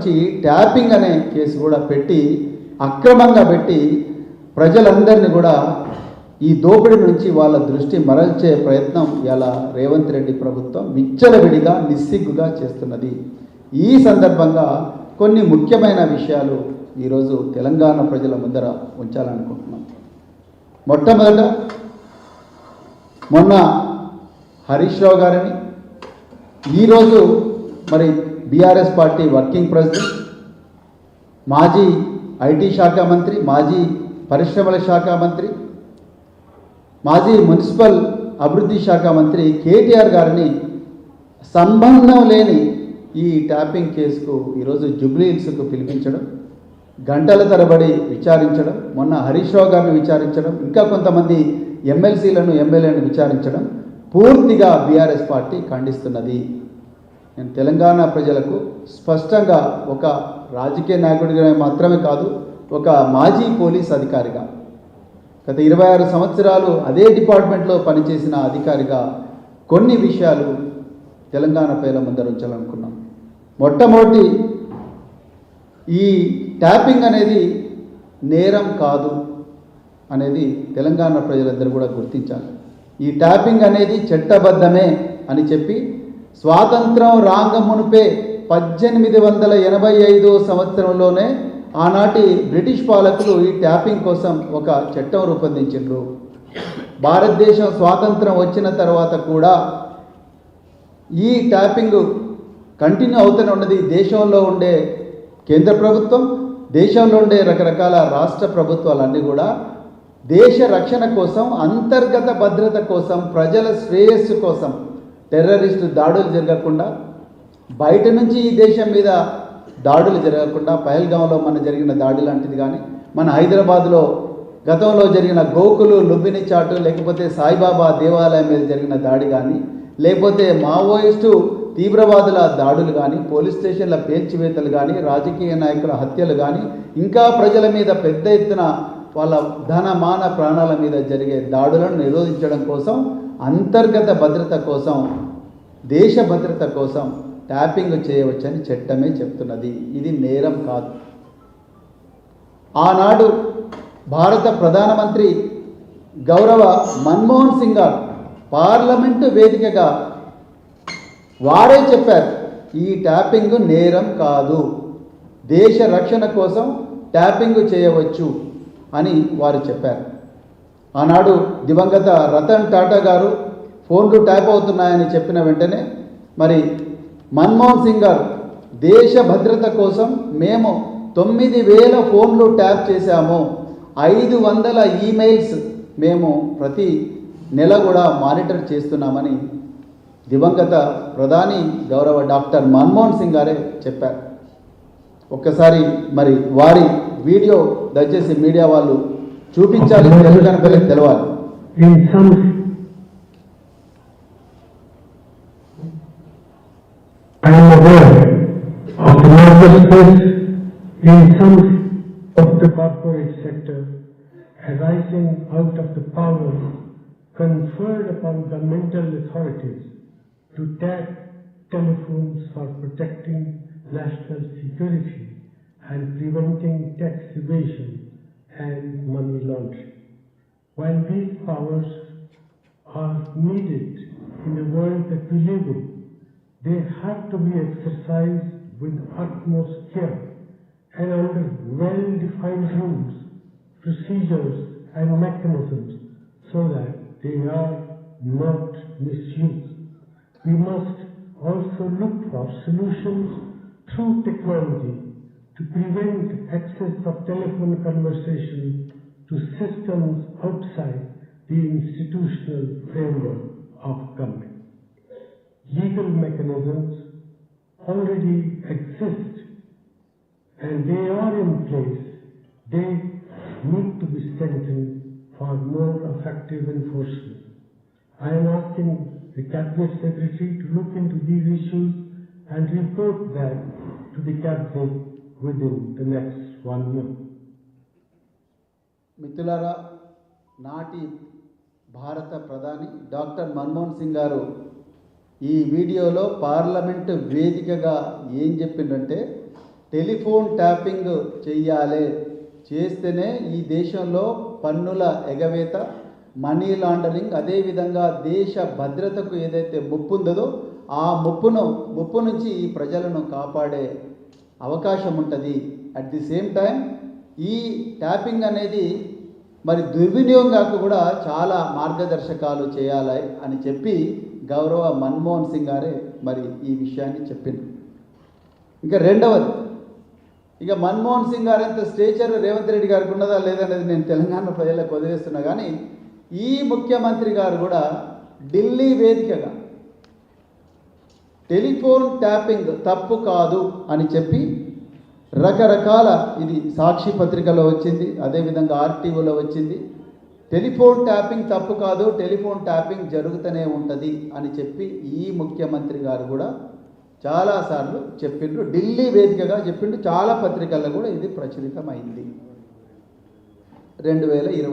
నుంచి ట్యాపింగ్ అనే కేసు కూడా పెట్టి అక్రమంగా పెట్టి ప్రజలందరినీ కూడా ఈ దోపిడీ నుంచి వాళ్ళ దృష్టి మరల్చే ప్రయత్నం ఇలా రేవంత్ రెడ్డి ప్రభుత్వం విచ్చలవిడిగా నిస్సిగ్గుగా చేస్తున్నది. ఈ సందర్భంగా కొన్ని ముఖ్యమైన విషయాలు ఈరోజు తెలంగాణ ప్రజల ముందర ఉంచాలనుకుంటున్నాం. మొట్టమొదట మొన్న హరీష్ రావు గారిని, ఈరోజు మరి బీఆర్ఎస్ పార్టీ వర్కింగ్ ప్రెసిడెంట్, మాజీ ఐటీ శాఖ మంత్రి, మాజీ పరిశ్రమల శాఖ మంత్రి, మాజీ మున్సిపల్ అభివృద్ధి శాఖ మంత్రి కేటీఆర్ గారిని సంబంధం లేని ఈ ట్యాపింగ్ కేసుకు ఈరోజు జూబ్లీ హిల్స్కు పిలిపించడం, గంటల తరబడి విచారించడం, మొన్న హరీష్ రావు గారిని విచారించడం, ఇంకా కొంతమంది ఎమ్మెల్సీలను ఎమ్మెల్యేలను విచారించడం పూర్తిగా బీఆర్ఎస్ పార్టీ ఖండిస్తున్నది. నేను తెలంగాణ ప్రజలకు స్పష్టంగా ఒక రాజకీయ నాయకుడిగా మాత్రమే కాదు, ఒక మాజీ పోలీస్ అధికారిగా, గత 26 సంవత్సరాలు అదే డిపార్ట్మెంట్లో పనిచేసిన అధికారిగా కొన్ని విషయాలు తెలంగాణ ప్రజల ముందర ఉంచాలనుకున్నాం. మొట్టమొదటి, ఈ ట్యాపింగ్ అనేది నేరం కాదు అనేది తెలంగాణ ప్రజలందరూ కూడా గుర్తించాలి. ఈ ట్యాపింగ్ అనేది చట్టబద్ధమే అని చెప్పి స్వాతంత్రం రాంగమునుపే 1885 సంవత్సరంలోనే ఆనాటి బ్రిటిష్ పాలకులు ఈ ట్యాపింగ్ కోసం ఒక చట్టం రూపొందించారు. భారతదేశం స్వాతంత్రం వచ్చిన తర్వాత కూడా ఈ ట్యాపింగ్ కంటిన్యూ అవుతూనే ఉన్నది. దేశంలో ఉండే కేంద్ర ప్రభుత్వం, దేశంలో ఉండే రకరకాల రాష్ట్ర ప్రభుత్వాలన్నీ కూడా దేశ రక్షణ కోసం, అంతర్గత భద్రత కోసం, ప్రజల శ్రేయస్సు కోసం, టెర్రరిస్టు దాడులు జరగకుండా, బయట నుంచి ఈ దేశం మీద దాడులు జరగకుండా, పహల్గాంలో మన జరిగిన దాడి లాంటిది కానీ, మన హైదరాబాద్లో గతంలో జరిగిన గోకులు లుంబిని చాటు, లేకపోతే సాయిబాబా దేవాలయం మీద జరిగిన దాడి కానీ, లేకపోతే మావోయిస్టు తీవ్రవాదుల దాడులు కానీ, పోలీస్ స్టేషన్ల పేల్చివేతలు కానీ, రాజకీయ నాయకుల హత్యలు కానీ, ఇంకా ప్రజల మీద పెద్ద ఎత్తున వాళ్ళ ధన మాన ప్రాణాల మీద జరిగే దాడులను నిరోధించడం కోసం, అంతర్గత భద్రత కోసం, దేశ భద్రత కోసం ట్యాపింగ్ చేయవచ్చని చట్టమే చెప్తున్నది. ఇది నేరం కాదు. ఆనాడు భారత ప్రధానమంత్రి గౌరవ మన్మోహన్ సింగ్ గారు పార్లమెంటు వేదికగా వారే చెప్పారు, ఈ ట్యాపింగ్ నేరం కాదు, దేశ రక్షణ కోసం ట్యాపింగ్ చేయవచ్చు అని వారు చెప్పారు. ఆనాడు దివంగత రతన్ టాటా గారు ఫోన్లు ట్యాప్ అవుతున్నాయని చెప్పిన వెంటనే మరి మన్మోహన్ సింగ్ గారు దేశ భద్రత కోసం మేము 9,000 ఫోన్లు ట్యాప్ చేశాము, 500 ఈమెయిల్స్ మేము ప్రతి నెల కూడా మానిటర్ చేస్తున్నామని దివంగత ప్రధాని గౌరవ డాక్టర్ మన్మోహన్ సింగ్ గారే చెప్పారు. ఒక్కసారి మరి వారి వీడియో దయచేసి మీడియా వాళ్ళు చూపించాలి, తెలంగాణ ప్రజలకు తెలవాలి. I am aware of the nervousness in some of the corporate sector arising out of the power conferred upon governmental authorities to tap telephones for protecting national security and preventing tax evasion and money laundering. While these powers are needed in the world that we live in, they have to be exercised with utmost care and under well-defined rules, procedures and mechanisms so that they are not misused. We must also look for solutions through technology to prevent access of telephone conversation to systems outside the institutional framework of government. Legal mechanisms already exist and they are in place. They need to be strengthened for more effective enforcement. I am asking the Cabinet Secretary to look into these issues and report back to the Cabinet within the next 1 year. మిత్రులారా, నాటి భారత ప్రధాని doctor Manmohan Singh గారు ఈ వీడియోలో parliament వేదికగా ఏం చెప్పిందంటే, టెలిఫోన్ ట్యాపింగ్ చెయ్యాలి, చేస్తేనే ఈ దేశంలో పన్నుల ఎగవేత, మనీ లాండరింగ్, అదేవిధంగా దేశ భద్రతకు ఏదైతే ముప్పు ఉందో ఆ ముప్పు నుంచి ఈ ప్రజలను కాపాడే అవకాశం ఉంటుంది. అట్ ది సేమ్ టైం ఈ ట్యాపింగ్ అనేది మరి దుర్వినియోగం కూడా చాలా మార్గదర్శకాలు చేయాలి అని చెప్పి గౌరవ మన్మోహన్ సింగ్ గారే మరి ఈ విషయాన్ని చెప్పింది. ఇంకా రెండవది, ఇక మన్మోహన్ సింగ్ గారు అంత స్టేచర్ రేవంత్ రెడ్డి గారికి ఉన్నదా లేదనేది నేను తెలంగాణ ప్రజలకు వదిలేస్తున్నా. కానీ ఈ ముఖ్యమంత్రి గారు కూడా ఢిల్లీ వేదికగా టెలిఫోన్ ట్యాపింగ్ తప్పు కాదు అని చెప్పి రకరకాల, ఇది సాక్షి పత్రికలో వచ్చింది, అదేవిధంగా ఆర్టీఓలో వచ్చింది, టెలిఫోన్ ట్యాపింగ్ తప్పు కాదు, టెలిఫోన్ ట్యాపింగ్ జరుగుతూనే ఉంటుంది అని చెప్పి ఈ ముఖ్యమంత్రి గారు కూడా చాలాసార్లు చెప్పిండ్రు, ఢిల్లీ వేదికగా చెప్పిండు. చాలా పత్రికల్లో కూడా ఇది ప్రచురితమైంది. 2020